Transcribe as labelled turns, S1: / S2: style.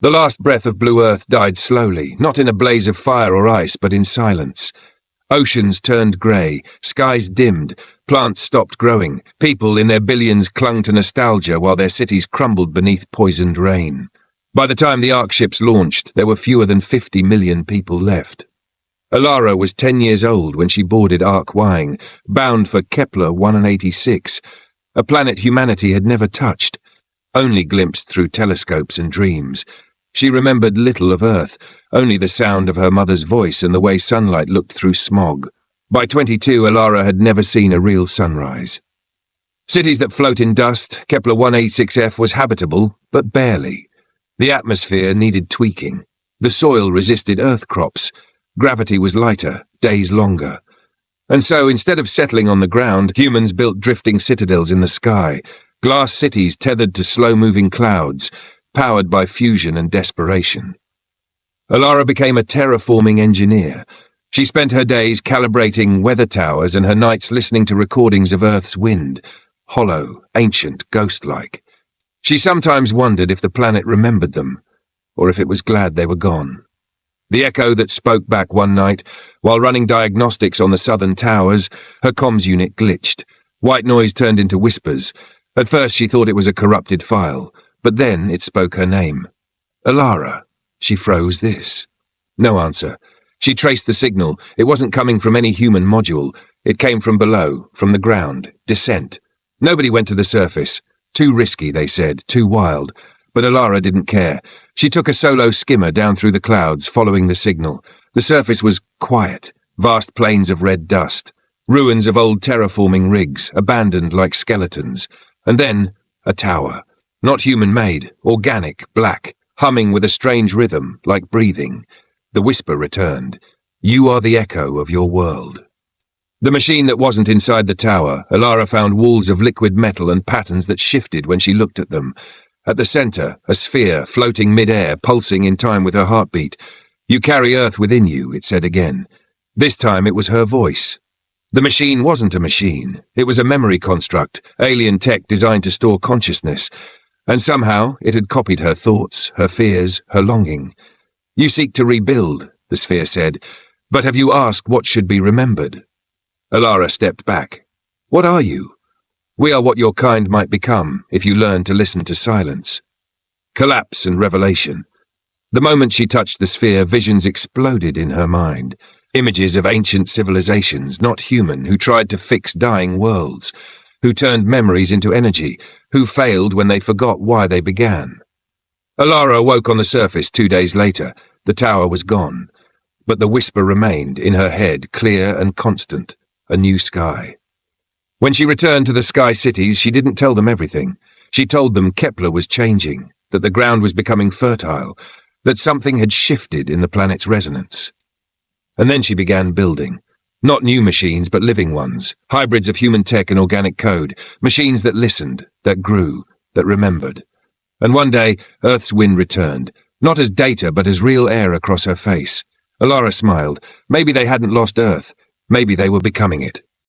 S1: The last breath of blue earth died slowly, not in a blaze of fire or ice, but in silence. Oceans turned grey, skies dimmed, plants stopped growing, people in their billions clung to nostalgia while their cities crumbled beneath poisoned rain. By the time the Ark ships launched, there were fewer than 50 million people left. Alara was 10 years old when she boarded Ark Wying, bound for Kepler 186, a planet humanity had never touched, only glimpsed through telescopes and dreams. She remembered little of Earth, only the sound of her mother's voice and the way sunlight looked through smog. By 22, Alara had never seen a real sunrise. Cities that float in dust, Kepler 186f was habitable, but barely. The atmosphere needed tweaking. The soil resisted Earth crops. Gravity was lighter, days longer. And so, instead of settling on the ground, humans built drifting citadels in the sky, glass cities tethered to slow-moving clouds, powered by fusion and desperation. Alara became a terraforming engineer. She spent her days calibrating weather towers and her nights listening to recordings of Earth's wind, hollow, ancient, ghost-like. She sometimes wondered if the planet remembered them, or if it was glad they were gone. The echo that spoke back one night, while running diagnostics on the southern towers, her comms unit glitched. White noise turned into whispers. At first she thought it was a corrupted file, but then it spoke her name. Alara. She froze. This. No answer. She traced the signal. It wasn't coming from any human module. It came from below, from the ground. Descent. Nobody went to the surface. Too risky, they said, too wild. But Alara didn't care. She took a solo skimmer down through the clouds, following the signal. The surface was quiet. Vast plains of red dust. Ruins of old terraforming rigs, abandoned like skeletons. And then, a tower. Not human-made, organic, black, humming with a strange rhythm, like breathing. The whisper returned. You are the echo of your world. The machine that wasn't inside the tower, Alara found walls of liquid metal and patterns that shifted when she looked at them. At the center, a sphere, floating mid-air, pulsing in time with her heartbeat. You carry Earth within you, it said again. This time it was her voice. The machine wasn't a machine. It was a memory construct, alien tech designed to store consciousness. And somehow it had copied her thoughts, her fears, her longing. You seek to rebuild, the sphere said, but have you asked what should be remembered? Alara stepped back. What are you? We are what your kind might become if you learn to listen to silence. Collapse and revelation. The moment she touched the sphere, visions exploded in her mind. Images of ancient civilizations, not human, who tried to fix dying worlds, who turned memories into energy, who failed when they forgot why they began. Alara woke on the surface 2 days later. The tower was gone, but the whisper remained in her head, clear and constant, a new sky. When she returned to the sky cities, she didn't tell them everything. She told them Kepler was changing, that the ground was becoming fertile, that something had shifted in the planet's resonance. And then she began building. Not new machines, but living ones, hybrids of human tech and organic code, machines that listened, that grew, that remembered. And one day, Earth's wind returned, not as data, but as real air across her face. Alara smiled. Maybe they hadn't lost Earth. Maybe they were becoming it.